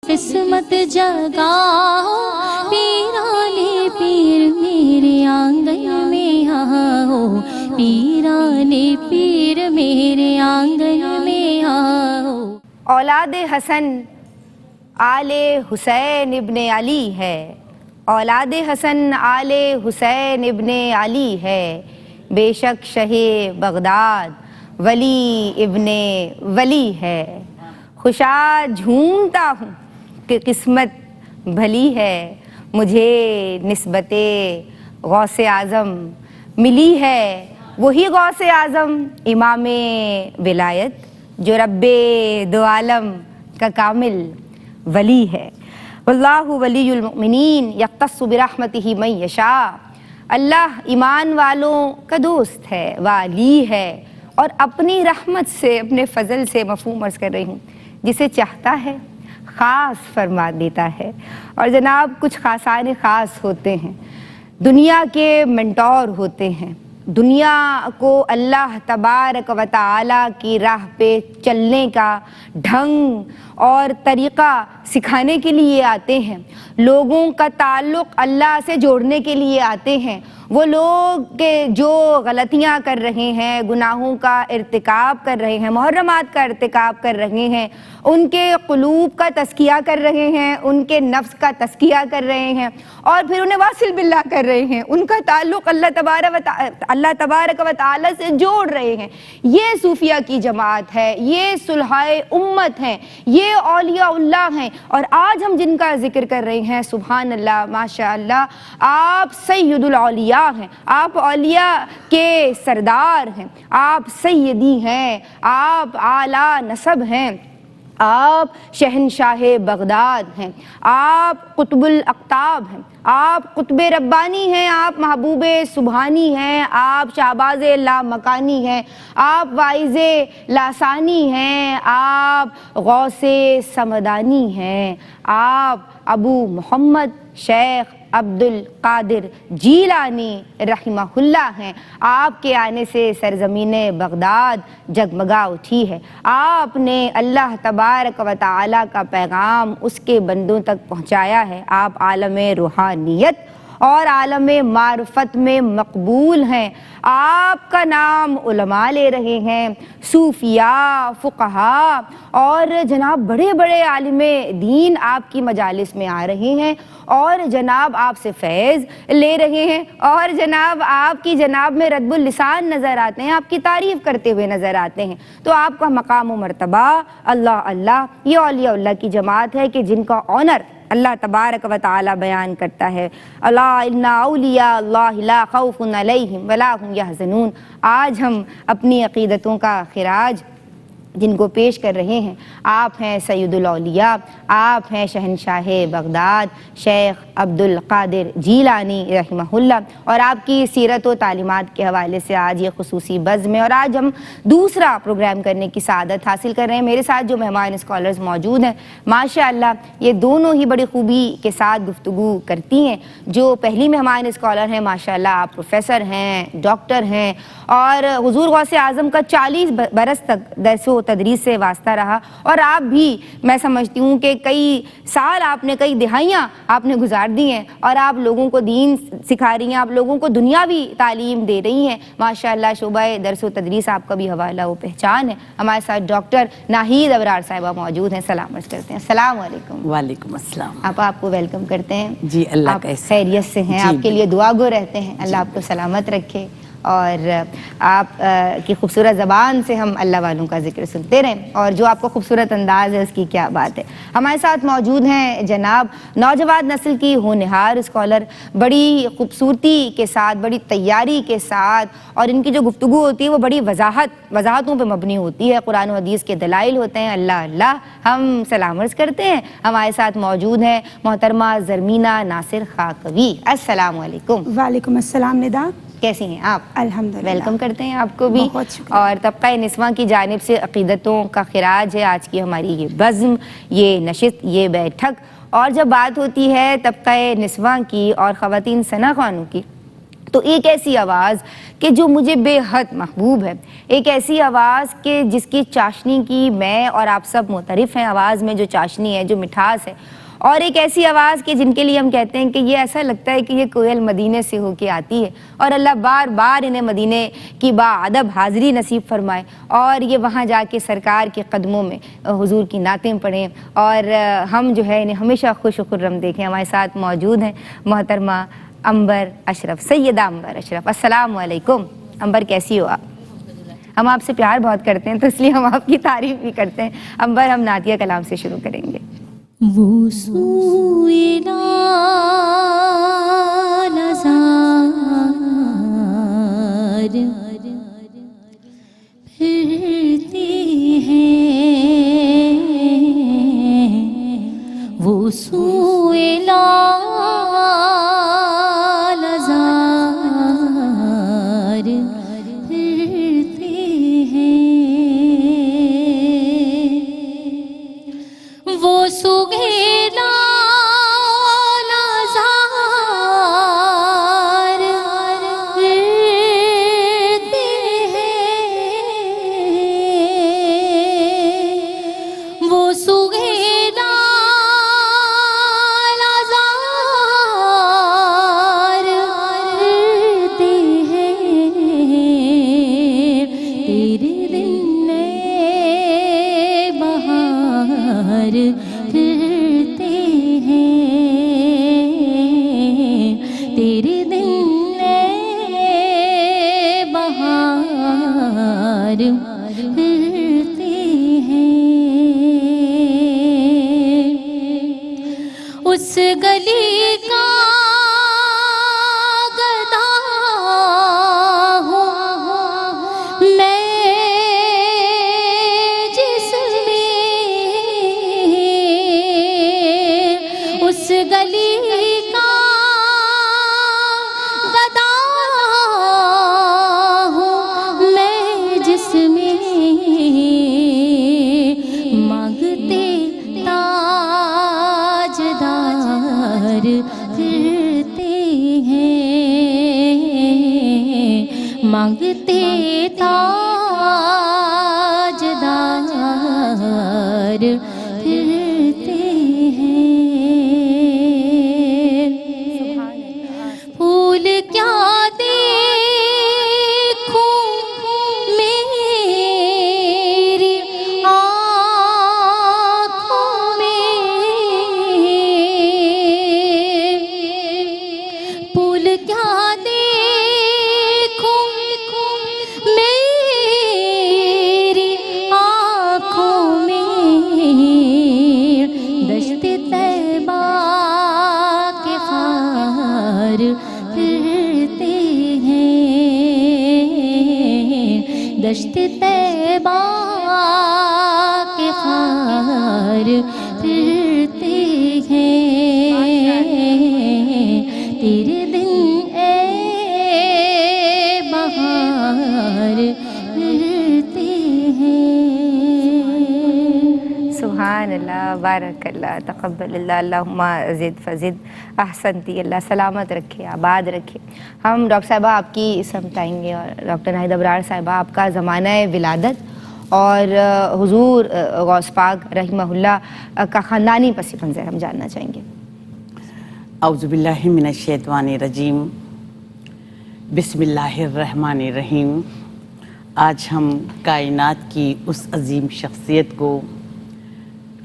قسمت جگاؤ پیرانے پیر میرے آنگن میں آؤ، پیرانے پیر میرے آنگن میں آؤ۔ اولاد حسن آل حسین ابن علی ہے، اولاد حسن آل حسین ابن علی ہے، بے شک شہ بغداد ولی ابن ولی ہے۔ خوشا جھومتا ہوں کہ قسمت بھلی ہے، مجھے نسبت غوث اعظم ملی ہے۔ وہی غوث اعظم امام ولایت جو رب دو عالم کا کامل ولی ہے۔ واللہ ولی المؤمنین یختص برحمتہ من یشاء۔ اللہ ایمان والوں کا دوست ہے، والی ہے، اور اپنی رحمت سے، اپنے فضل سے، مفہوم عرض کر رہی ہوں، جسے چاہتا ہے خاص فرما دیتا ہے۔ اور جناب کچھ خاصان خاص ہوتے ہیں، دنیا کے منٹور ہوتے ہیں، دنیا کو اللہ تبارک و تعالی کی راہ پہ چلنے کا ڈھنگ اور طریقہ سکھانے کے لیے آتے ہیں، لوگوں کا تعلق اللہ سے جوڑنے کے لیے آتے ہیں۔ وہ لوگ کہ جو غلطیاں کر رہے ہیں، گناہوں کا ارتکاب کر رہے ہیں، محرمات کا ارتکاب کر رہے ہیں، ان کے قلوب کا تزکیہ کر رہے ہیں، ان کے نفس کا تزکیہ کر رہے ہیں، اور پھر انہیں واصل باللہ کر رہے ہیں، ان کا تعلق اللہ تبارک و تعالی سے جوڑ رہے ہیں۔ یہ صوفیہ کی جماعت ہے، یہ صلحائے امت ہیں، یہ اولیاء اللہ ہیں۔ اور آج ہم جن کا ذکر کر رہے ہیں، سبحان اللہ، ماشاء اللہ، آپ سید الاولیاء ہیں، آپ اولیاء کے سردار ہیں، آپ سیدی ہیں، آپ اعلیٰ نسب ہیں، آپ شہنشاہ بغداد ہیں، آپ قطب الاقطاب ہیں، آپ قطب ربانی ہیں، آپ محبوب سبحانی ہیں، آپ شہباز لامکانی ہیں، آپ واعظ لاسانی ہیں، آپ غوث سمدانی ہیں، آپ ابو محمد شیخ عبد القادر جیلانی رحمہ اللہ ہیں۔ آپ کے آنے سے سرزمین بغداد جگمگا اٹھی ہے۔ آپ نے اللہ تبارک و تعالی کا پیغام اس کے بندوں تک پہنچایا ہے۔ آپ عالم روحانیت اور عالم معرفت میں مقبول ہیں۔ آپ کا نام علماء لے رہے ہیں، صوفیاء، فقہاء اور جناب بڑے بڑے عالم دین آپ کی مجالس میں آ رہے ہیں، اور جناب آپ سے فیض لے رہے ہیں، اور جناب آپ کی جناب میں ردب اللسان نظر آتے ہیں، آپ کی تعریف کرتے ہوئے نظر آتے ہیں۔ تو آپ کا مقام و مرتبہ اللہ اللہ، یہ اولیاء اللہ کی جماعت ہے کہ جن کا آنر اللہ تبارک و تعالی بیان کرتا ہے، الا ان اولیاء اللہ لا خوف علیہم ولا هم یحزنون۔ آج ہم اپنی عقیدتوں کا خراج جن کو پیش کر رہے ہیں، آپ ہیں سید الاولیاء، آپ ہیں شہنشاہ بغداد شیخ عبد القادر جیلانی رحمہ اللہ، اور آپ کی سیرت و تعلیمات کے حوالے سے آج یہ خصوصی بزم ہے۔ اور آج ہم دوسرا پروگرام کرنے کی سعادت حاصل کر رہے ہیں۔ میرے ساتھ جو مہمان اسکالرز موجود ہیں، ماشاءاللہ یہ دونوں ہی بڑی خوبی کے ساتھ گفتگو کرتی ہیں۔ جو پہلی مہمان اسکالر ہیں، ماشاءاللہ آپ پروفیسر ہیں، ڈاکٹر ہیں، اور حضور غوث اعظم کا 40 برس تک درس و تدریس سے واسطہ رہا، اور آپ بھی میں سمجھتی ہوں کہ کئی سال آپ نے، کئی دہائیاں آپ نے گزار دی ہیں، اور آپ لوگوں کو دین سکھا رہی ہیں، آپ لوگوں کو دنیاوی تعلیم دے رہی ہیں۔ ماشاءاللہ شعبہ درس و تدریس آپ کا بھی حوالہ و پہچان ہے۔ ہمارے ساتھ ڈاکٹر ناہید ابرار صاحبہ موجود ہیں، سلام عرض کرتے ہیں۔ السلام علیکم۔ وعلیکم السلام۔ آپ کو ویلکم کرتے ہیں۔ جی اللہ آپ کا خیریت سے ہیں، آپ کے لیے دعا گو رہتے ہیں، اللہ آپ کو سلامت رکھے، اور آپ کی خوبصورت زبان سے ہم اللہ والوں کا ذکر سنتے رہیں، اور جو آپ کو خوبصورت انداز ہے اس کی کیا بات ہے۔ ہمارے ساتھ موجود ہیں جناب نوجوان نسل کی ہونہار اسکالر، بڑی خوبصورتی کے ساتھ، بڑی تیاری کے ساتھ، اور ان کی جو گفتگو ہوتی ہے وہ بڑی وضاحتوں پہ مبنی ہوتی ہے، قرآن و حدیث کے دلائل ہوتے ہیں۔ اللہ اللہ، ہم سلام عرض کرتے ہیں۔ ہمارے ساتھ موجود ہیں محترمہ زرمینہ ناصر خاکوی۔ السلام علیکم۔ وعلیکم السلام ندا، کیسی ہیں آپ؟ الحمدللہ، ویلکم کرتے ہیں آپ کو بھی۔ بہت شکریہ۔ اور طبقہ نسواں کی جانب سے عقیدتوں کا خراج ہے آج کی ہماری یہ بزم، یہ نشست، یہ بیٹھک۔ اور جب بات ہوتی ہے طبقہ نسواں کی اور خواتین ثنا خوانوں کی، تو ایک ایسی آواز کہ جو مجھے بے حد محبوب ہے، ایک ایسی آواز کہ جس کی چاشنی کی میں اور آپ سب معترف ہیں، آواز میں جو چاشنی ہے، جو مٹھاس ہے، اور ایک ایسی آواز کہ جن کے لیے ہم کہتے ہیں کہ یہ ایسا لگتا ہے کہ یہ کوئل مدینے سے ہو کے آتی ہے، اور اللہ بار بار انہیں مدینے کی باادب حاضری نصیب فرمائے اور یہ وہاں جا کے سرکار کے قدموں میں حضور کی نعتیں پڑھیں، اور ہم جو ہے انہیں ہمیشہ خوش و خرم دیکھیں۔ ہمارے ساتھ موجود ہیں محترمہ عنبر اشرف، سیدہ عنبر اشرف۔ السلام علیکم عنبر، کیسی ہو آپ؟ ہم آپ سے پیار بہت کرتے ہیں تو اس لیے ہم آپ کی تعریف بھی کرتے ہیں۔ عنبر، ہم نعتیہ کلام سے شروع کریں گے۔ وہ سوئے لالہزار پھرتے ہیں، وہ سوئے لالہزار پھرتے ہیں، وہ سگیلا لازار پھرتے ہیں، وہ سگیلا لازار پھرتے ہیں، تیرے دن بہار پھرتے ہیں، تیرے دن بہار پھرتے ہیں، اس گلی کا گدا ہوں میں جس میں، اس گلی کا گدا ہوں میں جس میں، مانگتے تاجدار پھرتے ہیں، مانگتے تاجدار پھرتے ہیں، پھول کیا دیکھوں میری آنکھوں میں، پھول کیا دیکھوں میری آنکھوں میں، دشت طیبہ کے خار پھرتے ہیں، دشت طیبہ کے خار پھرتے ہیں، تیرے دن اے بہار پھرتے ہیں۔ سبحان اللہ، بارک اللہ، تقبل اللہ، اللہم زد فزد، احسنتی، اللہ سلامت رکھے، آباد رکھے۔ ہم ڈاکٹر صاحبہ آپ کی سمت آئیں گے، اور ڈاکٹر ناہید ابرار صاحبہ آپ کا زمانہ ولادت اور حضور غوث پاک رحمہ اللہ کا خاندانی پس منظر ہم جاننا چاہیں گے۔ اعوذ باللہ من الشیطان الرجیم، بسم اللہ الرحمن الرحیم۔ آج ہم کائنات کی اس عظیم شخصیت کو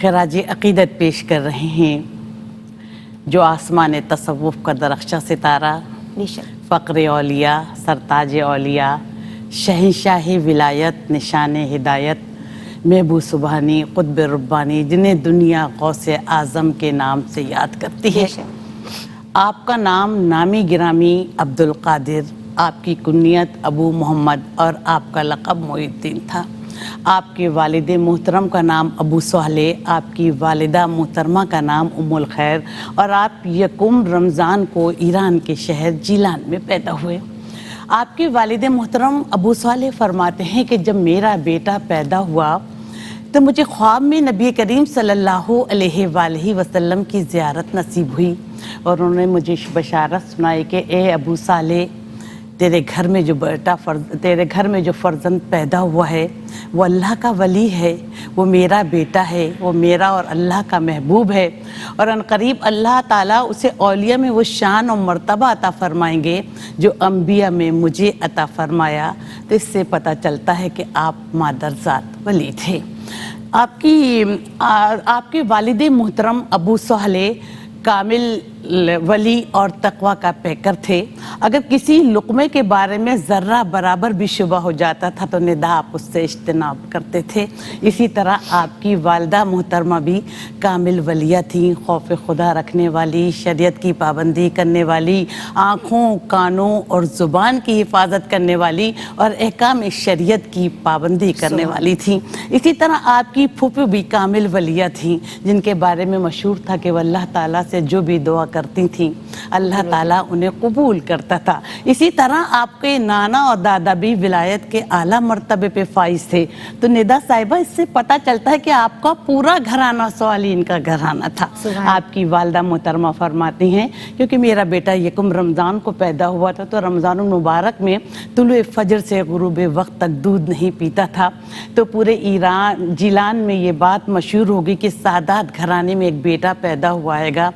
خراج عقیدت پیش کر رہے ہیں جو آسمان تصوف کا درخشاں ستارہ، فقر اولیاء، سرتاج اولیاء، شہنشاہ ولایت، نشان ہدایت، محبوب سبحانی، قطب ربانی، جنہیں دنیا غوث اعظم کے نام سے یاد کرتی ہے۔ آپ کا نام نامی گرامی عبدالقادر، آپ کی کنیت ابو محمد اور آپ کا لقب محی الدین تھا۔ آپ کے والد محترم کا نام ابو صالح، آپ کی والدہ محترمہ کا نام ام الخیر، اور آپ یکم رمضان کو ایران کے شہر جیلان میں پیدا ہوئے۔ آپ کے والد محترم ابو صالح فرماتے ہیں کہ جب میرا بیٹا پیدا ہوا تو مجھے خواب میں نبی کریم صلی اللہ علیہ وآلہ وسلم کی زیارت نصیب ہوئی، اور انہوں نے مجھے بشارت سنائی کہ اے ابو صالح، تیرے گھر میں جو فرزند پیدا ہوا ہے وہ اللہ کا ولی ہے، وہ میرا بیٹا ہے، وہ میرا اور اللہ کا محبوب ہے، اور ان قریب اللہ تعالیٰ اسے اولیاء میں وہ شان اور مرتبہ عطا فرمائیں گے جو انبیاء میں مجھے عطا فرمایا۔ تو اس سے پتہ چلتا ہے کہ آپ مادرزاد ولی تھے۔ آپ کے والد محترم ابو صالح کامل ولی اور تقوی کا پیکر تھے۔ اگر کسی لقمے کے بارے میں ذرہ برابر بھی شبہ ہو جاتا تھا تو ندا آپ اس سے اجتناب کرتے تھے۔ اسی طرح آپ کی والدہ محترمہ بھی کامل ولیہ تھیں، خوف خدا رکھنے والی، شریعت کی پابندی کرنے والی، آنکھوں، کانوں اور زبان کی حفاظت کرنے والی اور احکام شریعت کی پابندی کرنے والی تھیں۔ اسی طرح آپ کی پھوپھی بھی کامل ولیہ تھیں، جن کے بارے میں مشہور تھا کہ وہ اللہ تعالیٰ سے جو بھی دعا کرتی تھیں اللہ تعالیٰ انہیں قبول کرتا تھا۔ اسی طرح آپ کے نانا اور دادا بھی ولایت کے اعلیٰ مرتبے پہ فائز تھے۔ تو ندا صاحبہ اس سے پتہ چلتا ہے کہ آپ کا پورا گھرانہ صالحین کا گھرانہ تھا۔ آپ کی والدہ محترمہ فرماتی ہیں کیونکہ میرا بیٹا یکم رمضان کو پیدا ہوا تھا تو رمضان المبارک میں طلوع فجر سے غروب وقت تک دودھ نہیں پیتا تھا، تو پورے جیلان میں یہ بات مشہور ہوگی کہ سادات گھرانے میں ایک بیٹا پیدا ہوا ہے گا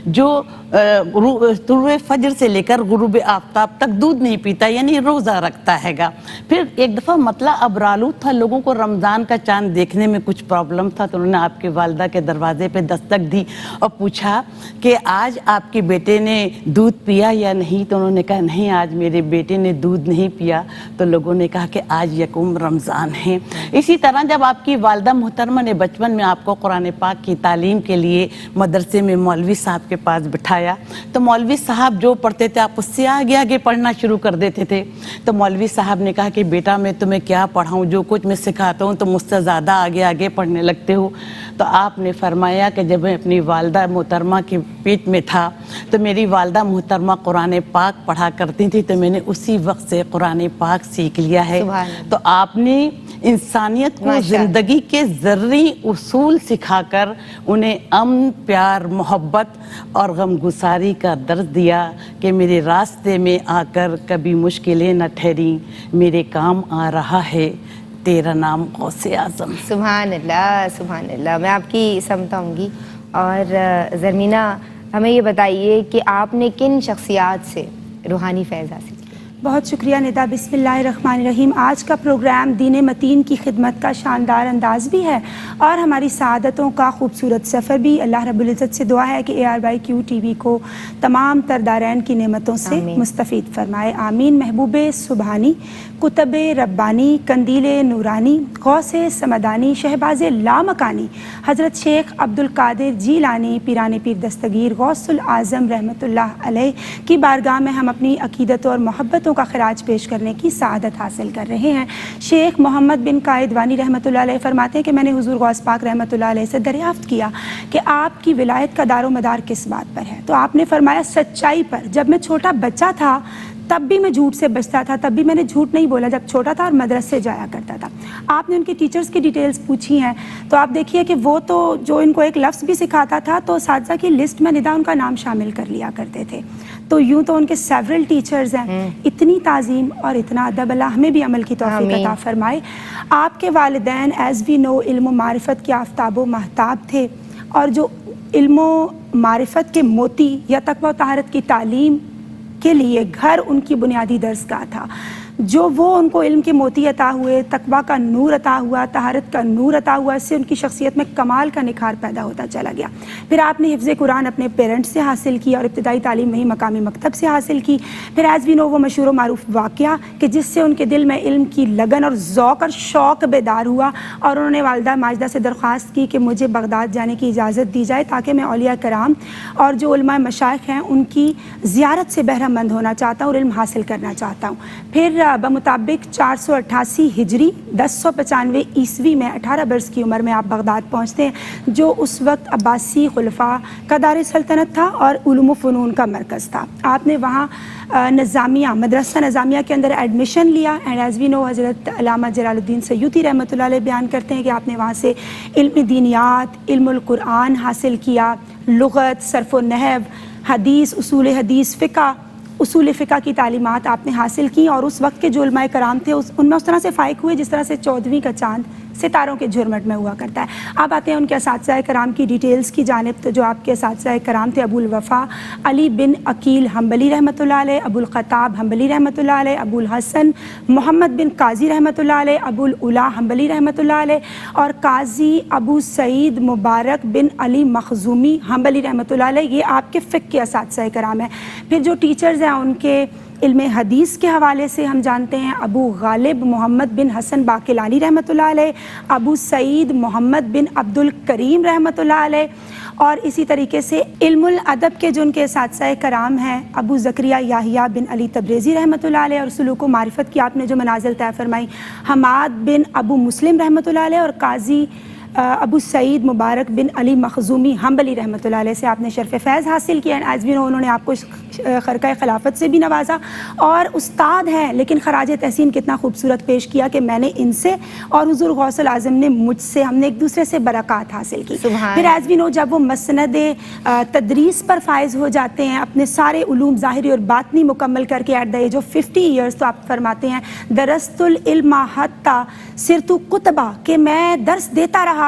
جو طلوع فجر سے لے کر غروب آفتاب تک دودھ نہیں پیتا، یعنی روزہ رکھتا ہے گا۔ پھر ایک دفعہ مطلع ابرالود تھا، لوگوں کو رمضان کا چاند دیکھنے میں کچھ پرابلم تھا، تو انہوں نے آپ کے والدہ کے دروازے پہ دستک دی اور پوچھا کہ آج آپ کے بیٹے نے دودھ پیا یا نہیں؟ تو انہوں نے کہا نہیں، آج میرے بیٹے نے دودھ نہیں پیا۔ تو لوگوں نے کہا کہ آج یکم رمضان ہے۔ اسی طرح جب آپ کی والدہ محترمہ نے بچپن میں آپ کو قرآن پاک کی تعلیم کے لیے مدرسے میں مولوی صاحب کے پاس بٹھایا تو مولوی صاحب جو پڑھتے تھے آپ اس سے آگے آگے پڑھنا شروع کر دیتے تھے۔ تو مولوی صاحب نے کہا کہ بیٹا میں تمہیں کیا پڑھاؤں، جو کچھ میں سکھاتا ہوں تو مجھ سے زیادہ آگے آگے پڑھنے لگتے ہو۔ تو آپ نے فرمایا کہ جب میں اپنی والدہ محترمہ کے پیٹ میں تھا تو میری والدہ محترمہ قرآن پاک پڑھا کرتی تھی، تو میں نے اسی وقت سے قرآن پاک سیکھ لیا ہے۔ تو آپ نے انسانیت کو زندگی کے ذرّی اصول سکھا کر انہیں امن، پیار، محبت اور غم گساری کا درس دیا کہ میرے راستے میں آ کر کبھی مشکلیں نہ ٹھہریں، میرے کام آ رہا ہے تیرا نام غوث اعظم۔ سبحان اللہ، سبحان اللہ۔ میں آپ کی سمجھاؤں گی۔ اور زرمینہ ہمیں یہ بتائیے کہ آپ نے کن شخصیات سے روحانی فیض حاصل کیا؟ بہت شکریہ ندا۔ بسم اللہ الرحمن الرحیم۔ آج کا پروگرام دین متین کی خدمت کا شاندار انداز بھی ہے اور ہماری سعادتوں کا خوبصورت سفر بھی۔ اللہ رب العزت سے دعا ہے کہ ARYQ TV کو تمام تر دارین کی نعمتوں سے مستفید فرمائے، آمین۔ محبوب سبحانی، کتب ربانی، قندیل نورانی، غوث سمدانی، شہباز لامکانی، حضرت شیخ عبدالقادر جیلانی، پیران پیر دستگیر غوث العظم رحمۃ اللہ علیہ کی بارگاہ میں ہم اپنی عقیدت اور محبتوں کا خراج پیش کرنے کی سعادت حاصل کر رہے ہیں۔ شیخ محمد بن قائد وانی رحمۃ اللہ علیہ فرماتے ہیں کہ میں نے حضور غوث پاک رحمۃ اللہ علیہ سے دریافت کیا کہ آپ کی ولایت کا دار و مدار کس بات پر ہے؟ تو آپ نے فرمایا سچائی پر۔ جب میں چھوٹا بچہ تھا تب بھی میں جھوٹ سے بچتا تھا، تب بھی میں نے جھوٹ نہیں بولا جب چھوٹا تھا اور مدرسے جایا کرتا تھا۔ آپ نے ان کے ٹیچرز کی ڈیٹیلز پوچھی ہیں تو آپ دیکھیے کہ وہ تو جو ان کو ایک لفظ بھی سکھاتا تھا تو اساتذہ کی لسٹ میں ندا ان کا نام شامل کر لیا کرتے تھے۔ تو یوں تو ان کے سیورل ٹیچرز ہیں۔ اتنی تعظیم اور اتنا ادب، اللہ ہمیں بھی عمل کی توفیق عطا فرمائے۔ آپ کے والدین ایز وی نو علم و معرفت کے آفتاب و مہتاب تھے، اور جو علم و معرفت کے موتی یا تقوی و طہارت کی تعلیم کے لیے گھر ان کی بنیادی درسگاہ تھا۔ جو وہ ان کو علم کے موتی عطا ہوئے، تقویٰ کا نور عطا ہوا، طہارت کا نور عطا ہوا، اس سے ان کی شخصیت میں کمال کا نکھار پیدا ہوتا چلا گیا۔ پھر آپ نے حفظ قرآن اپنے پیرنٹس سے حاصل کی اور ابتدائی تعلیم وہی مقامی مکتب سے حاصل کی۔ پھر ایز وی نو وہ مشہور و معروف واقعہ کہ جس سے ان کے دل میں علم کی لگن اور ذوق اور شوق بیدار ہوا، اور انہوں نے والدہ ماجدہ سے درخواست کی کہ مجھے بغداد جانے کی اجازت دی جائے تاکہ میں اولیاء کرام اور جو علماء مشائخ ہیں ان کی زیارت سے بہرہ مند ہونا چاہتا ہوں اور علم حاصل کرنا چاہتا ہوں۔ پھر بمطابق 488 ہجری 1095 عیسوی میں 18 برس کی عمر میں آپ بغداد پہنچتے ہیں، جو اس وقت عباسی خلفاء کا دار سلطنت تھا اور علوم و فنون کا مرکز تھا۔ آپ نے وہاں نظامیہ مدرسہ نظامیہ کے اندر ایڈمیشن لیا، اینڈ ایز وی نو حضرت علامہ جلال الدین سیوطی رحمۃ اللہ علیہ بیان کرتے ہیں کہ آپ نے وہاں سے علم دینیات، علم القرآن حاصل کیا، لغت، صرف و نحو، حدیث، اصول حدیث، فقہ اصول فقہ کی تعلیمات آپ نے حاصل کی اور اس وقت کے جو علماء کرام تھے ان میں اس طرح سے فائق ہوئے جس طرح سے 14ویں کا چاند ستاروں کے جھرمٹ میں ہوا کرتا ہے۔ اب آتے ہیں ان کے اساتذہ کرام کی ڈیٹیلز کی جانب، تو جو آپ کے اساتذہ کرام تھے ابو الوفا علی بن عقیل حنبلی رحمۃ اللہ علیہ، ابو الخطاب حنبلی رحمۃ اللہ علیہ، ابو الحسن محمد بن قاضی رحمۃ اللہ علیہ، ابو العلا حنبلی رحمۃ اللہ علیہ، اور قاضی ابو سعید مبارک بن علی مخزومی حنبلی رحمۃ اللہ علیہ، یہ آپ کے فقہ کے اساتذہ کرام ہیں۔ پھر جو ٹیچرز ہیں ان کے علم حدیث کے حوالے سے ہم جانتے ہیں ابو غالب محمد بن حسن باقلانی رحمۃ اللہ علیہ، ابو سعید محمد بن عبد الکریم رحمۃ اللہ علیہ، اور اسی طریقے سے علم الادب کے جو ان کے اساتذہ کرام ہیں ابو زکریا یحییٰ بن علی تبریزی رحمۃ اللہ علیہ، اور سلوک و معرفت کی آپ نے جو منازل طے فرمائی حماد بن ابو مسلم رحمۃ اللہ علیہ، اور قاضی ابو سعید مبارک بن علی مخزومی حنبلی رحمۃ اللہ علیہ سے آپ نے شرف فیض حاصل کیا۔ ایز وی نو انہوں نے آپ کو خرقہ خلافت سے بھی نوازا، اور استاد ہیں لیکن خراج تحسین کتنا خوبصورت پیش کیا کہ میں نے ان سے اور حضور غوث العظم نے مجھ سے، ہم نے ایک دوسرے سے برکات حاصل کی۔ پھر ایز وی نو جب وہ مسند تدریس پر فائز ہو جاتے ہیں، اپنے سارے علوم ظاہری اور باطنی مکمل کر کے at the age of 50 years, تو آپ فرماتے ہیں درست العلم حتی صرت قطبہ، کہ میں درس دیتا رہا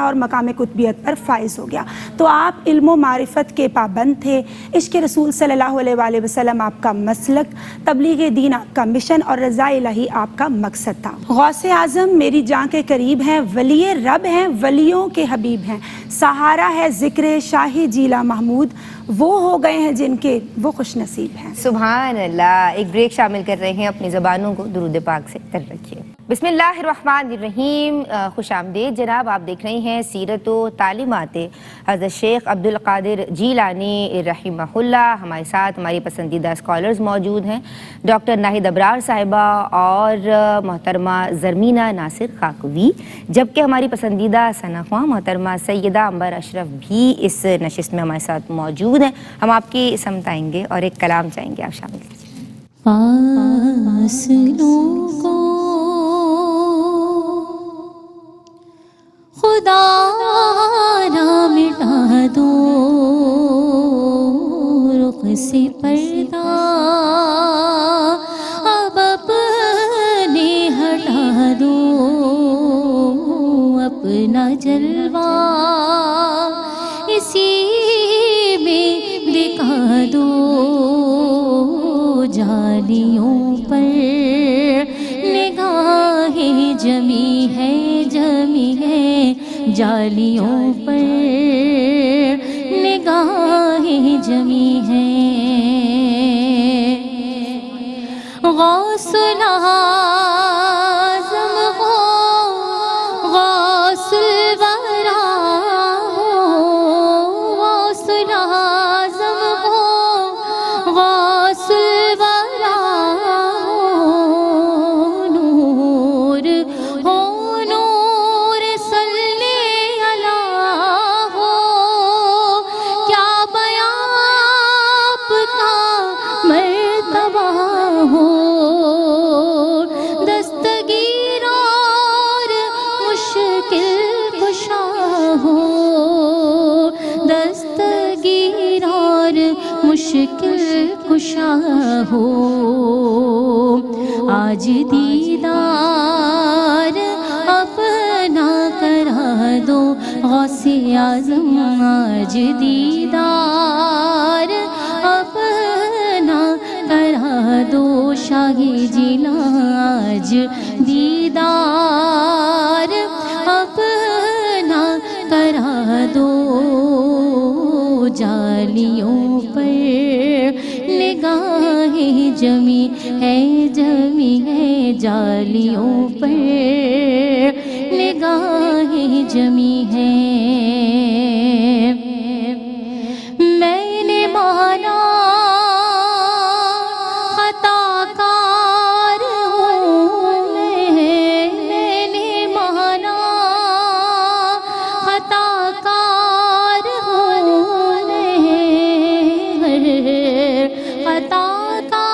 اور مقام قطبیت پر فائز ہو گیا۔ تو آپ علم و معرفت کے پابند تھے، عشق رسول صلی اللہ علیہ وآلہ وسلم آپ کا مسلک، تبلیغ دین آپ کا مشن، اور رضا الہی آپ کا مقصد تھا۔ غوث اعظم میری جان کے قریب ہیں، ولی رب ہیں، ولیوں کے حبیب ہیں، سہارا ہے ذکر شاہ جیلا محمود، وہ ہو گئے ہیں جن کے وہ خوش نصیب ہیں۔ سبحان اللہ۔ ایک بریک شامل کر رہے ہیں، اپنی زبانوں کو درود پاک سے تر رکھیے۔ بسم اللہ الرحمن الرحیم۔ خوش آمدید جناب، آپ دیکھ رہے ہیں سیرت و تعلیمات حضرت شیخ عبد القادر جیلانی رحمہ اللہ۔ ہمارے ساتھ ہماری پسندیدہ اسکالرز موجود ہیں، ڈاکٹر ناہید ابرار صاحبہ اور محترمہ زرمینہ ناصر خاکوی، جبکہ ہماری پسندیدہ ثنا خواں محترمہ سیدہ عنبر اشرف بھی اس نشست میں ہمارے ساتھ موجود ہیں۔ ہم آپ کی سمت آئیں گے اور ایک کلام چاہیں گے، آپ شامل کیجیے۔ فاصلوں کو خدا نہ مٹا دو، رخ سے پردہ اب اپنے ہٹا دو، اپنا جلوہ اسی میں دکھا دو، جالیوں پر نگاہیں جمی ہے، جمی ہے، جالیوں پر نگاہیں جمی ہیں۔ غوث اعظم ہو، غوث الورا ہو، غوث اعظم ہو، غوث الورا ہو، نور ہو، نور صلی اللہ ہو، کیا بیان آپ کا مرتبہ ہو، دستگیر اور مشکل کشا ہو، دستگیر اور مشکل کشا ہو، آج دیدار اپنا کرا دو غوث اعظم، آج دیدار اپنا کرا دو شاہ جیلا، آج دیدار اپنا کرا دو، جالیوں پر نگاہیں جمی ہے، جمی ہے، جالیوں پر نگاہیں جمی ہیں۔ میں نے مانا خطا کار ہوں، میں نے مانا خطا کار ہوں، خطا کا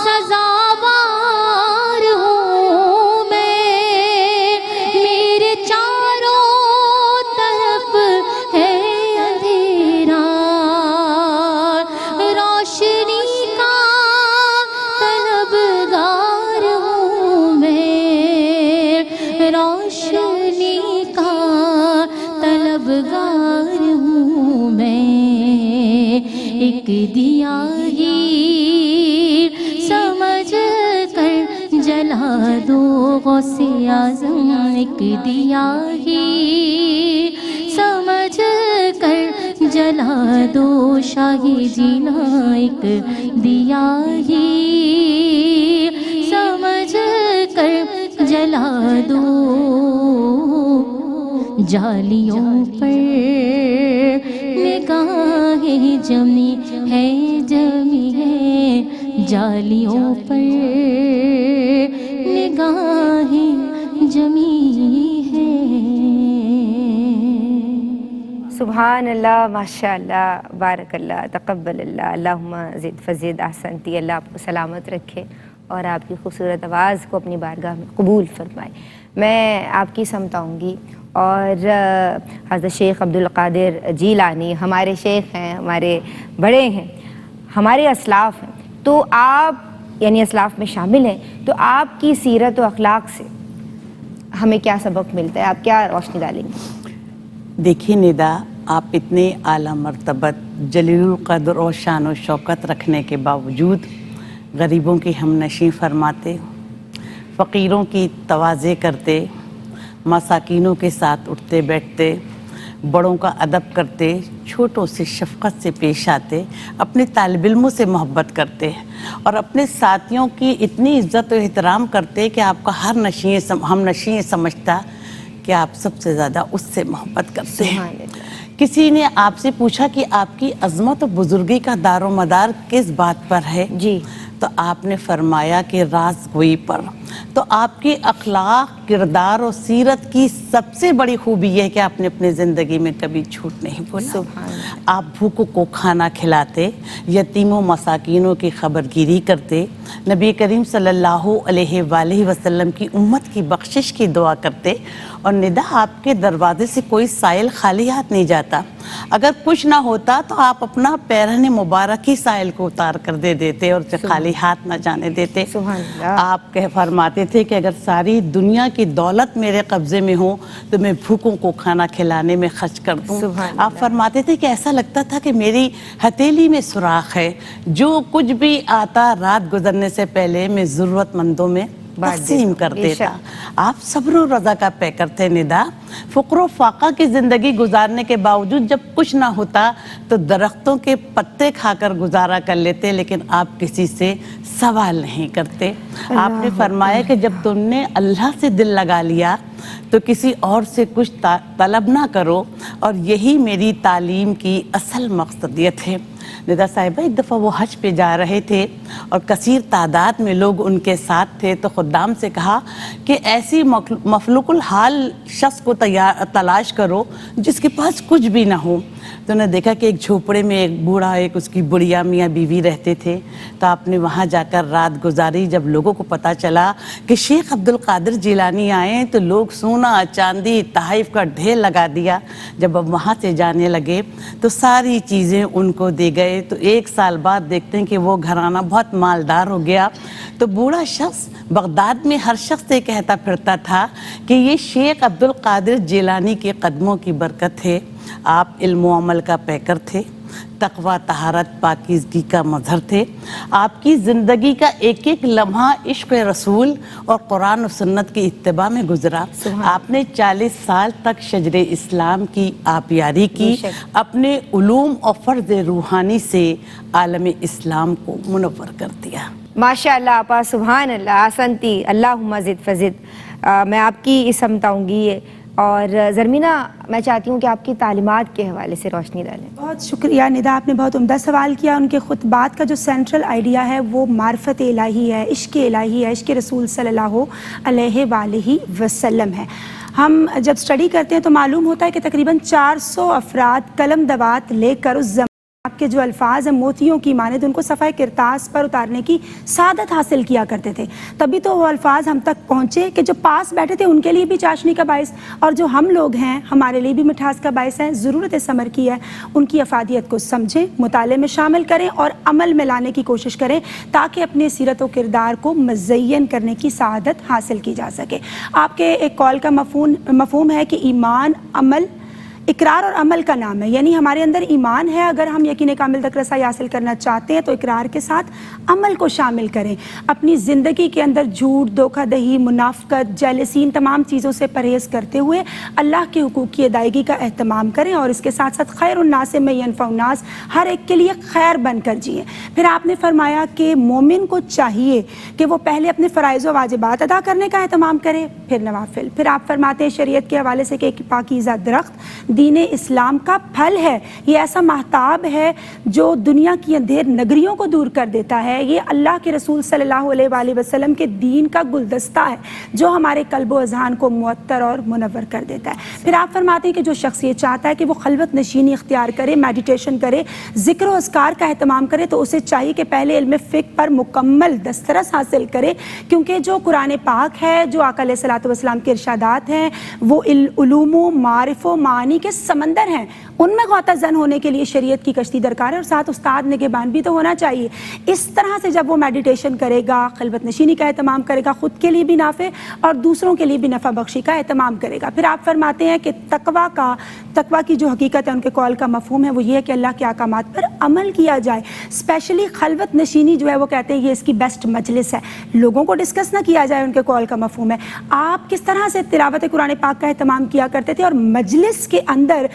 سزاوار ہوں میں، میرے چاروں روشنی کا طلبگار ہوں میں، ایک دیا ہی سمجھ کر جلا دو غوث اعظم، ایک دیا ہی سمجھ کر جلا دو شاہی جینا، ایک دیا ہی سمجھ کر جلا دو، جالیوں پر نگاہیں جمی ہے، جمی ہے، جالیوں پر نگاہیں جمی ہے۔ سبحان اللہ، ماشاء اللہ، بارک اللہ، تقبل اللہ، اللہم زد فزد، احسنتی۔ اللہ آپ کو سلامت رکھے اور آپ کی خوبصورت آواز کو اپنی بارگاہ میں قبول فرمائے۔ میں آپ کی سمتاؤں گی، اور حضرت شیخ عبدالقادر جیلانی ہمارے شیخ ہیں، ہمارے بڑے ہیں، ہمارے اسلاف ہیں، تو آپ یعنی اسلاف میں شامل ہیں، تو آپ کی سیرت و اخلاق سے ہمیں کیا سبق ملتا ہے؟ آپ کیا روشنی ڈالیں گے؟ دیکھیے ندا، آپ اتنے اعلیٰ مرتبت جلیل القدر اور شان و شوکت رکھنے کے باوجود غریبوں کی ہمنشیں فرماتے، فقیروں کی تواضع کرتے، مساکینوں کے ساتھ اٹھتے بیٹھتے، بڑوں کا ادب کرتے، چھوٹوں سے شفقت سے پیش آتے، اپنے طالب علموں سے محبت کرتے، اور اپنے ساتھیوں کی اتنی عزت و احترام کرتے کہ آپ کا ہر ہم نشیں سمجھتا کہ آپ سب سے زیادہ اس سے محبت کرتے ہیں۔ کسی نے آپ سے پوچھا کہ آپ کی عظمت و بزرگی کا دار و مدار کس بات پر ہے؟ جی، تو آپ نے فرمایا کہ راز گوئی پر۔ تو آپ کے اخلاق، کردار اور سیرت کی سب سے بڑی خوبی یہ ہے کہ آپ نے اپنے زندگی میں کبھی جھوٹ نہیں بولا۔ سبحان اللہ۔ آپ بھوکوں کو کھانا کھلاتے، یتیموں مساکینوں کی خبرگیری کرتے، نبی کریم صلی اللہ علیہ وآلہ وسلم کی امت کی بخشش کی دعا کرتے، اور ندا آپ کے دروازے سے کوئی سائل خالی ہاتھ نہیں جاتا۔ اگر کچھ نہ ہوتا تو آپ اپنا پیرہن مبارک ہی سائل کو اتار کر دے دیتے اور خالی ہاتھ نہ جانے دیتے۔ سبحان اللہ۔ آپ فرماتے تھے کہ اگر ساری دنیا کی دولت میرے قبضے میں ہو تو میں بھوکوں کو کھانا کھلانے میں خرچ کر دوں۔ آپ فرماتے تھے کہ ایسا لگتا تھا کہ میری ہتھیلی میں سوراخ ہے، جو کچھ بھی آتا رات گزرنے سے پہلے میں ضرورت مندوں میں تقسیم کر دیتا۔ آپ صبر و رضا کا پیکر تھے ندا، فقر و فاقہ کی زندگی گزارنے کے باوجود جب کچھ نہ ہوتا تو درختوں کے پتے کھا کر گزارا کر لیتے، لیکن آپ کسی سے سوال نہیں کرتے۔ آپ نے فرمایا کہ جب تم نے اللہ سے دل لگا لیا تو کسی اور سے کچھ طلب نہ کرو، اور یہی میری تعلیم کی اصل مقصدیت ہے۔ ندا صاحبہ ایک دفعہ وہ حج پہ جا رہے تھے اور کثیر تعداد میں لوگ ان کے ساتھ تھے، تو خدام سے کہا کہ ایسی مفلوق الحال شخص کو تلاش کرو جس کے پاس کچھ بھی نہ ہو۔ تو انہوں نے دیکھا کہ ایک جھوپڑے میں ایک بوڑھا، ایک اس کی بڑھیا میاں بیوی رہتے تھے، تو آپ نے وہاں جا کر رات گزاری۔ جب لوگوں کو پتہ چلا کہ شیخ عبدالقادر جیلانی آئے تو لوگ سونا چاندی تحائف کا ڈھیر لگا دیا۔ جب اب وہاں سے جانے لگے تو ساری چیزیں ان کو دے گئے، تو ایک سال بعد دیکھتے ہیں کہ وہ گھرانہ بہت مالدار ہو گیا۔ تو بوڑھا شخص بغداد میں ہر شخص سے کہتا پھرتا تھا کہ یہ شیخ عبدالقادر جیلانی کے قدموں کی برکت ہے۔ آپ علم و عمل کا پیکر تھے، تقوی، طہارت، پاکیزگی کا مظہر تھے۔ آپ کی زندگی کا ایک ایک لمحہ عشق رسول اور قرآن و سنت کی اتباع میں گزرا۔ آپ نے 40 سال تک شجر اسلام کی آبیاری کی، اپنے علوم اور فرض روحانی سے عالم اسلام کو منور کر دیا۔ ماشاء اللہ آپا، سبحان اللہ، احسنتی، اللہم زد فزد۔ میں آپ کی سمتاؤں گی، اور زرمینہ میں چاہتی ہوں کہ آپ کی تعلیمات کے حوالے سے روشنی ڈالیں۔ بہت شکریہ ندا، آپ نے بہت عمدہ سوال کیا۔ ان کے خطبات کا جو سینٹرل آئیڈیا ہے وہ معرفت الہی ہے، عشق الہی ہے، عشق رسول صلی اللہ علیہ وآلہ وسلم ہے۔ ہم جب اسٹڈی کرتے ہیں تو معلوم ہوتا ہے کہ تقریباً 400 افراد قلم دوات لے کر اس آپ کے جو الفاظ ہیں موتیوں کی مانند ان کو صفحہ کرتاس پر اتارنے کی سعادت حاصل کیا کرتے تھے. تبھی تو وہ الفاظ ہم تک پہنچے کہ جو پاس بیٹھے تھے ان کے لیے بھی چاشنی کا باعث اور جو ہم لوگ ہیں ہمارے لیے بھی مٹھاس کا باعث ہے. ضرورت ثمر کی ہے ان کی افادیت کو سمجھیں, مطالعے میں شامل کریں اور عمل میں لانے کی کوشش کریں تاکہ اپنے سیرت و کردار کو مزین کرنے کی سعادت حاصل کی جا سکے. آپ کے ایک کال کا مفہوم ہے کہ ایمان عمل اقرار اور عمل کا نام ہے, یعنی ہمارے اندر ایمان ہے, اگر ہم یقین کامل تک رسائی حاصل کرنا چاہتے ہیں تو اقرار کے ساتھ عمل کو شامل کریں. اپنی زندگی کے اندر جھوٹ, دھوکہ دہی, منافقت, جیلسی, تمام چیزوں سے پرہیز کرتے ہوئے اللہ کے حقوق کی ادائیگی کا اہتمام کریں اور اس کے ساتھ ساتھ خیر الناس میں ینفع الناس, ہر ایک کے لیے خیر بن کر جئیں. پھر آپ نے فرمایا کہ مومن کو چاہیے کہ وہ پہلے اپنے فرائض و واجبات ادا کرنے کا اہتمام کرے, پھر نوافل. پھر آپ فرماتے ہیں شریعت کے حوالے سے کہ ایک پاکیزہ درخت دین اسلام کا پھل ہے, یہ ایسا مہتاب ہے جو دنیا کی اندھیر نگریوں کو دور کر دیتا ہے, یہ اللہ کے رسول صلی اللہ علیہ وآلہ وسلم کے دین کا گلدستہ ہے جو ہمارے قلب و اذہان کو معطر اور منور کر دیتا ہے. پھر آپ فرماتے ہیں کہ جو شخص یہ چاہتا ہے کہ وہ خلوت نشینی اختیار کرے, میڈیٹیشن کرے, ذکر و اذکار کا اہتمام کرے, تو اسے چاہیے کہ پہلے علم فقہ پر مکمل دسترس حاصل کرے, کیونکہ جو قرآن پاک ہے, جو آقا علیہ الصلوۃ والسلام کے ارشادات ہیں, وہ علوم و معارف و معانی کے سمندر ہیں, ان میں غوطہ زن ہونے کے لیے شریعت کی کشتی درکار ہے اور ساتھ استاد نگہبان بھی تو ہونا چاہیے. اس طرح سے جب وہ میڈیٹیشن کرے گا, خلوت نشینی کا اہتمام کرے گا, خود کے لیے بھی نافع اور دوسروں کے لیے بھی نفع بخشی کا اہتمام کرے گا. پھر آپ فرماتے ہیں کہ تقویٰ کی جو حقیقت ہے, ان کے قول کا مفہوم ہے وہ یہ ہے کہ اللہ کے احکامات پر عمل کیا جائے. اسپیشلی خلوت نشینی جو ہے وہ کہتے ہیں یہ اس کی بیسٹ مجلس ہے, لوگوں کو ڈسکس نہ کیا جائے, ان کے قول کا مفہوم ہے. آپ کس طرح سے تلاوت قرآن پاک کا اہتمام کیا کرتے تھے اور مجلس کے اندر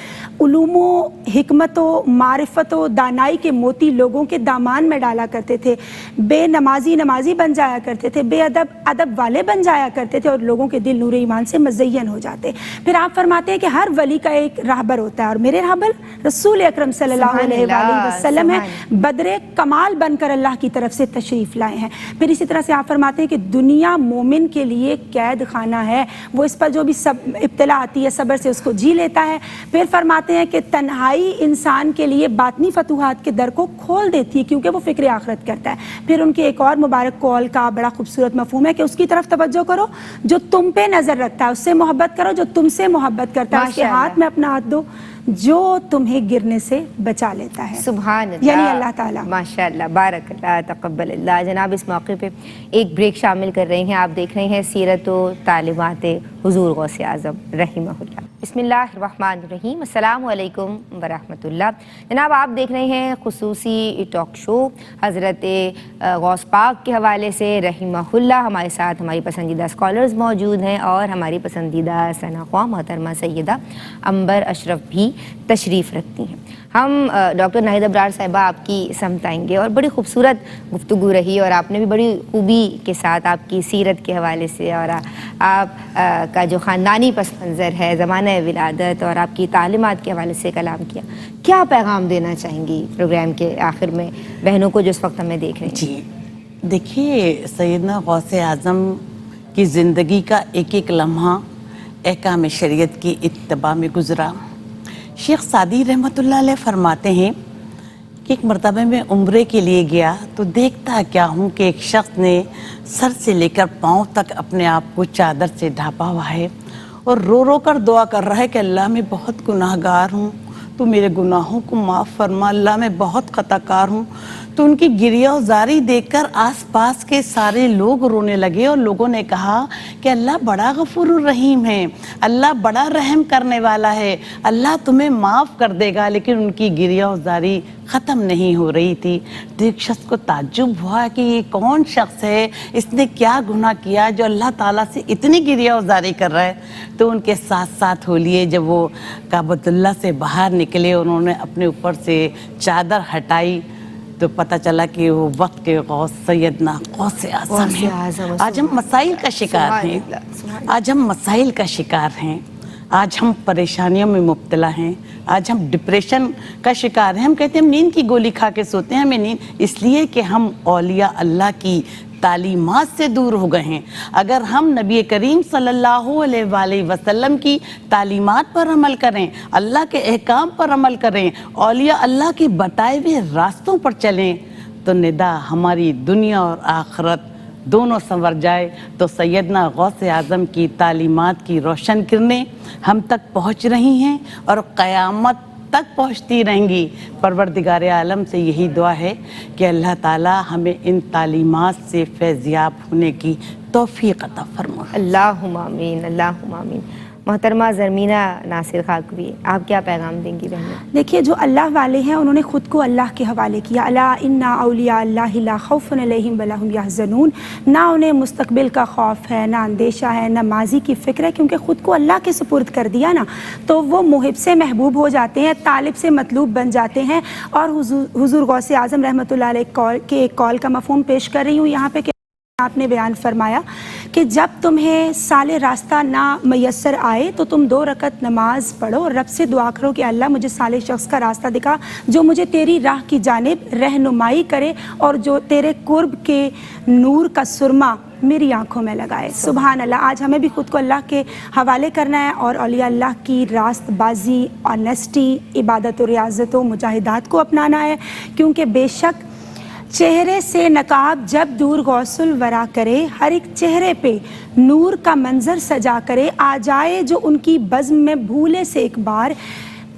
علوم و حکمت و معرفت و دانائی کے موتی لوگوں کے دامان میں ڈالا کرتے تھے, بے نمازی بن جایا کرتے تھے, بے ادب والے بن جایا کرتے تھے اور لوگوں کے دل نور ایمان سے مزین ہو جاتے. پھر آپ فرماتے ہیں کہ ہر ولی کا ایک راہبر ہوتا ہے اور میرے راہبر رسول اکرم صلی اللہ علیہ وآلہ وسلم ہے, بدر کمال بن کر اللہ کی طرف سے تشریف لائے ہیں. پھر اسی طرح سے آپ فرماتے ہیں کہ دنیا مومن کے لیے قید خانہ ہے, وہ اس پر جو بھی ابتلا آتی ہے صبر سے اس کو جی لیتا ہے. پھر فرماتے ہیں کہ تنہائی انسان کے لیے باطنی فتوحات کے در کو کھول دیتی ہے کیونکہ وہ فکر آخرت کرتا ہے. پھر ان کے ایک اور مبارک قول کا بڑا خوبصورت مفہوم ہے کہ اس کی طرف توجہ کرو جو تم پہ نظر رکھتا ہے, اس سے محبت کرو جو تم سے محبت کرتا ہے, اس کے ہاتھ میں اپنا ہاتھ دو جو تمہیں گرنے سے بچا لیتا ہے. سبحان اللہ, یعنی اللہ تعالیٰ. ماشاء اللہ, بارک اللہ, تقبل اللہ. جناب اس موقع پہ ایک بریک شامل کر رہے ہیں. آپ دیکھ رہے ہیں سیرت و تعلیمات حضور غوث اعظم رحمہ اللہ. بسم اللہ الرحمن الرحیم. السلام علیکم ورحمۃ اللہ. جناب آپ دیکھ رہے ہیں خصوصی ٹاک شو حضرت غوث پاک کے حوالے سے رحمہ اللہ. ہمارے ساتھ ہماری پسندیدہ اسکالرز موجود ہیں اور ہماری پسندیدہ ثنا خواہ محترمہ سیدہ عنبر اشرف بھی تشریف رکھتی ہیں. ہم ڈاکٹر ناہید ابرار صاحبہ آپ کی سمت آئیں گے اور بڑی خوبصورت گفتگو رہی اور آپ نے بھی بڑی خوبی کے ساتھ آپ کی سیرت کے حوالے سے اور آپ کا جو خاندانی پس منظر ہے, زمانہ ولادت اور آپ کی تعلیمات کے حوالے سے کلام کیا. کیا پیغام دینا چاہیں گی پروگرام کے آخر میں بہنوں کو جو اس وقت ہمیں دیکھ رہے ہیں؟ جی دیکھیے, سیدنا غوث اعظم کی زندگی کا ایک ایک لمحہ احکام شریعت کی اتباع میں گزرا. شیخ سعدی رحمۃ اللہ علیہ فرماتے ہیں کہ ایک مرتبہ میں عمرے کے لیے گیا تو دیکھتا کیا ہوں کہ ایک شخص نے سر سے لے کر پاؤں تک اپنے آپ کو چادر سے ڈھانپا ہوا ہے اور رو رو کر دعا کر رہا ہے کہ اللہ میں بہت گناہ گار ہوں, تو میرے گناہوں کو معاف فرما, اللہ میں بہت خطا کار ہوں. تو ان کی گریہ زاری دیکھ کر آس پاس کے سارے لوگ رونے لگے اور لوگوں نے کہا کہ اللہ بڑا غفور الرحیم ہے, اللہ بڑا رحم کرنے والا ہے, اللہ تمہیں معاف کر دے گا. لیکن ان کی گریہ زاری ختم نہیں ہو رہی تھی. تو ایک شخص کو تعجب ہوا کہ یہ کون شخص ہے, اس نے کیا گناہ کیا جو اللہ تعالیٰ سے اتنی گریہ زاری کر رہا ہے. تو ان کے ساتھ ساتھ ہو لیے جب وہ کعبۃ اللہ سے باہر نکلے, انہوں نے اپنے اوپر سے چادر ہٹائی تو پتہ چلا کہ وہ وقت کے غوث سیدنا غوث اعظم ہیں. آج ہم مسائل کا شکار ہیں, آج ہم پریشانیوں میں مبتلا ہیں, آج ہم ڈپریشن کا شکار ہیں. ہم کہتے ہیں ہم نیند کی گولی کھا کے سوتے ہیں, ہمیں نیند اس لیے کہ ہم اولیاء اللہ کی تعلیمات سے دور ہو گئے ہیں۔ اگر ہم نبی کریم صلی اللہ علیہ وآلہ وسلم کی تعلیمات پر عمل کریں، اللہ کے احکام پر عمل کریں، اولیاء اللہ کے بتائے ہوئے راستوں پر چلیں، تو ندا ہماری دنیا اور آخرت دونوں سنور جائے۔ تو سیدنا غوث اعظم کی تعلیمات کی روشن کرنیں ہم تک پہنچ رہی ہیں اور قیامت تک پہنچتی رہیں گی۔ پروردگار عالم سے یہی دعا ہے کہ اللہ تعالی ہمیں ان تعلیمات سے فیضیاب ہونے کی توفیق عطا فرمائے۔ اللہم آمین، اللہم آمین۔ محترمہ زرمینہ ناصر خاکوی، آپ کیا پیغام دیں گی بہنیں؟ دیکھیے، جو اللہ والے ہیں انہوں نے خود کو اللہ کے حوالے کیا۔ الا ان اولیاء اللہ لا خوف علیہم ولا هم یحزنون۔ نہ انہیں مستقبل کا خوف ہے، نہ اندیشہ ہے، نہ ماضی کی فکر ہے، کیونکہ خود کو اللہ کے سپرد کر دیا نا، تو وہ محب سے محبوب ہو جاتے ہیں، طالب سے مطلوب بن جاتے ہیں۔ اور حضور غوث اعظم رحمۃ اللہ علیہ کے ایک کال کا مفہوم پیش کر رہی ہوں یہاں پہ کہ آپ نے بیان فرمایا کہ جب تمہیں سال راستہ نہ میسر آئے تو تم 2 رکعت نماز پڑھو اور رب سے دعا کرو کہ اللہ مجھے صالح شخص کا راستہ دکھا جو مجھے تیری راہ کی جانب رہنمائی کرے اور جو تیرے قرب کے نور کا سرما میری آنکھوں میں لگائے۔ سبحان اللہ۔ آج ہمیں بھی خود کو اللہ کے حوالے کرنا ہے اور اولیاء اللہ کی راست بازی، آنیسٹی، عبادت و ریاضت و مجاہدات کو اپنانا ہے، کیونکہ بے شک چہرے سے نقاب جب دور غوث الورا کرے، ہر ایک چہرے پہ نور کا منظر سجا کرے، آ جائے جو ان کی بزم میں بھولے سے ایک بار،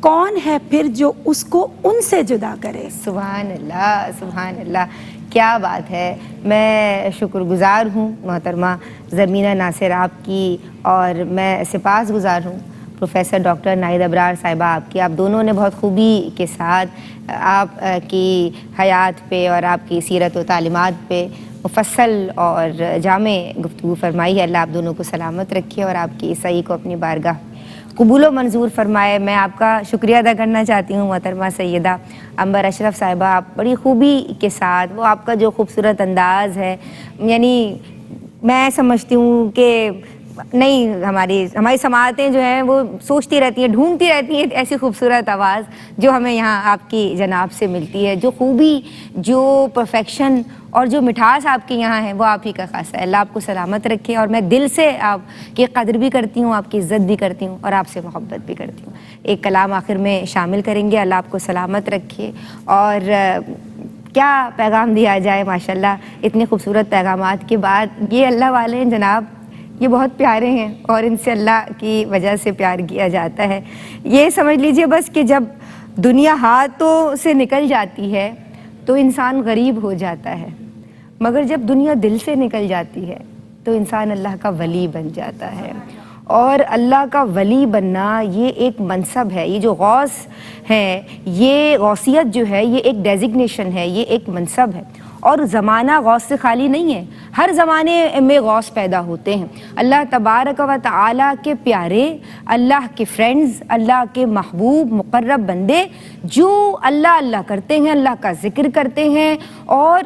کون ہے پھر جو اس کو ان سے جدا کرے۔ سبحان اللہ، سبحان اللہ، کیا بات ہے۔ میں شکر گزار ہوں محترمہ زرمینہ ناصر آپ کی، اور میں سپاس گزار ہوں پروفیسر ڈاکٹر ناہید ابرار صاحبہ آپ کی۔ آپ دونوں نے بہت خوبی کے ساتھ آپ کی حیات پہ اور آپ کی سیرت و تعلیمات پہ مفصل اور جامع گفتگو فرمائی ہے۔ اللہ آپ دونوں کو سلامت رکھے اور آپ کی عیسائی کو اپنی بارگاہ قبول و منظور فرمائے۔ میں آپ کا شکریہ ادا کرنا چاہتی ہوں محترمہ سیدہ عنبر اشرف صاحبہ، آپ بڑی خوبی کے ساتھ، وہ آپ کا جو خوبصورت انداز ہے، یعنی میں سمجھتی ہوں کہ نہیں، ہماری سماعتیں جو ہیں وہ سوچتی رہتی ہیں، ڈھونڈتی رہتی ہیں ایسی خوبصورت آواز جو ہمیں یہاں آپ کی جناب سے ملتی ہے۔ جو خوبی، جو پرفیکشن اور جو مٹھاس آپ کے یہاں ہے وہ آپ ہی کا خاصہ ہے۔ اللہ آپ کو سلامت رکھے، اور میں دل سے آپ کی قدر بھی کرتی ہوں، آپ کی عزت بھی کرتی ہوں اور آپ سے محبت بھی کرتی ہوں۔ ایک کلام آخر میں شامل کریں گے۔ اللہ آپ کو سلامت رکھے، اور کیا پیغام دیا جائے ماشاءاللہ، اتنے خوبصورت پیغامات کے بعد یہ اللہ والے ہیں جناب، یہ بہت پیارے ہیں اور ان سے اللہ کی وجہ سے پیار کیا جاتا ہے۔ یہ سمجھ لیجئے بس کہ جب دنیا ہاتھوں سے نکل جاتی ہے تو انسان غریب ہو جاتا ہے، مگر جب دنیا دل سے نکل جاتی ہے تو انسان اللہ کا ولی بن جاتا ہے۔ اور اللہ کا ولی بننا یہ ایک منصب ہے، یہ جو غوث ہے، یہ غوثیت جو ہے یہ ایک ڈیزگنیشن ہے، یہ ایک منصب ہے۔ اور زمانہ غوث سے خالی نہیں ہے، ہر زمانے میں غوث پیدا ہوتے ہیں۔ اللہ تبارک و تعالیٰ کے پیارے، اللہ کے فرینڈز، اللہ کے محبوب مقرب بندے جو اللہ اللہ کرتے ہیں، اللہ کا ذکر کرتے ہیں اور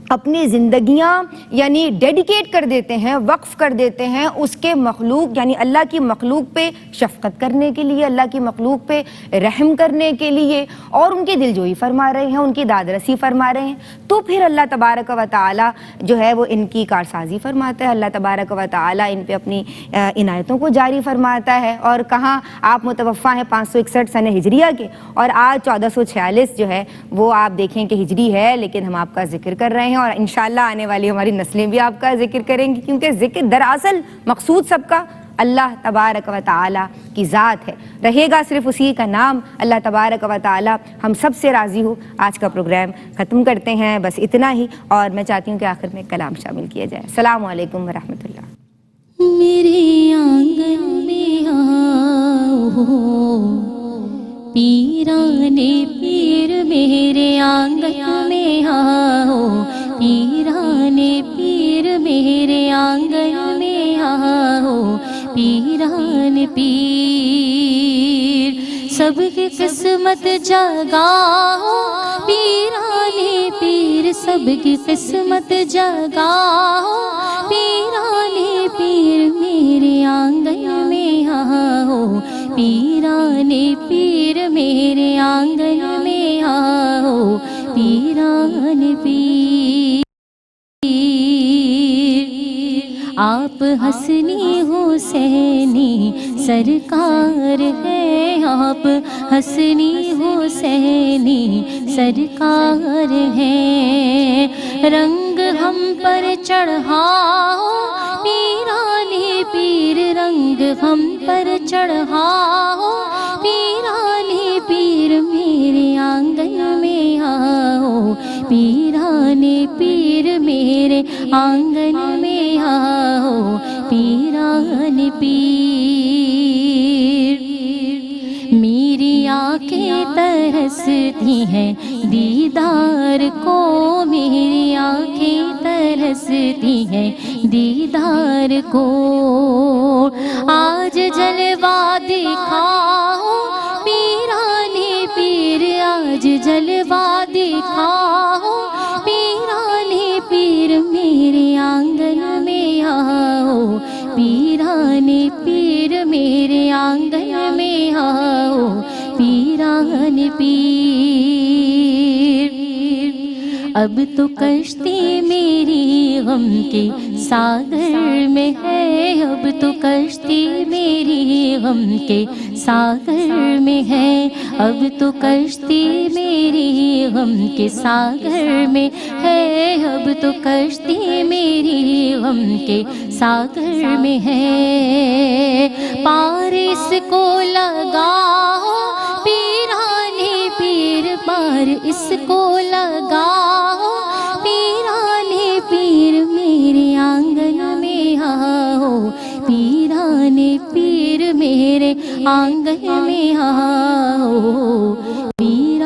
اپنی زندگیاں یعنی ڈیڈیکیٹ کر دیتے ہیں، وقف کر دیتے ہیں اس کے مخلوق یعنی اللہ کی مخلوق پہ شفقت کرنے کے لیے، اللہ کی مخلوق پہ رحم کرنے کے لیے، اور ان کی دلجوئی فرما رہے ہیں، ان کی دادرسی فرما رہے ہیں، تو پھر اللہ تبارک و تعالی جو ہے وہ ان کی کارسازی فرماتا ہے۔ اللہ تبارک و تعالی ان پہ اپنی عنایتوں کو جاری فرماتا ہے۔ اور کہاں آپ متوفا ہیں 561 سنہ ہجریہ کے، اور آج 1446 جو ہے وہ آپ دیکھیں کہ ہجری ہے، لیکن ہم آپ کا ذکر کر رہے ہیں، اور انشاءاللہ آنے والی ہماری نسلیں بھی آپ کا ذکر کریں گی، کیونکہ ذکر دراصل مقصود سب کا اللہ تبارک و تعالی کی ذات ہے، رہے گا صرف اسی کا نام۔ اللہ تبارک و تعالی ہم سب سے راضی ہو۔ آج کا پروگرام ختم کرتے ہیں، بس اتنا ہی، اور میں چاہتی ہوں کہ آخر میں کلام شامل کیا جائے۔ السلام علیکم ورحمۃ اللہ۔ میرے آنگن میں آؤ پیرانے پیر، میرے آنگن میں آؤ پیرانے پیر، میرے آنگن میں آؤ پیرانے پیر، سب کی قسمت جگاؤ پیرانے پیر، سب کی قسمت جگاؤ پیرانے پیر، میرے آنگن میں آؤ پیرانے پیر، میرے آنگن میں آؤ پیرانے پیر۔ آپ حسنی حسینی سرکار ہیں، آپ حسنی حسینی سرکار ہیں، رنگ ہم پر چڑھاؤ پیرانے پیر، رنگ ہم پر چڑھاؤ پیرانے پیر، میرے آنگن میں آؤ پیرانے پیر، میرے آنگن میں آؤ پیرانے پیر، میری آنکھیں ترستی ہیں دیدار کو، میری آنکھیں ترستی ہیں دیدار کو، آج جلوہ دکھاؤ پیرانے پیر، آج جلوہ دکھاؤ پیرانے پیر، میرے آنگن میں آؤ پیرانے پیر، میرے آنگن میں آؤ پیرانے پیر، اب تو کشتی میری غم کے ساگر میں ہے، اب تو کشتی میری غم کے ساگر میں ہے، اب تو کشتی میری غم کے ساگر میں ہے، اب تو کشتی میری غم کے ساگر میں ہے، پار اس کو لگاؤ پیرانے پیر، پار اس کو لگاؤ پیرانے پیر، میرے آنگن میں آؤ پیرانے پیر، میرے آنگن میں آؤ پیر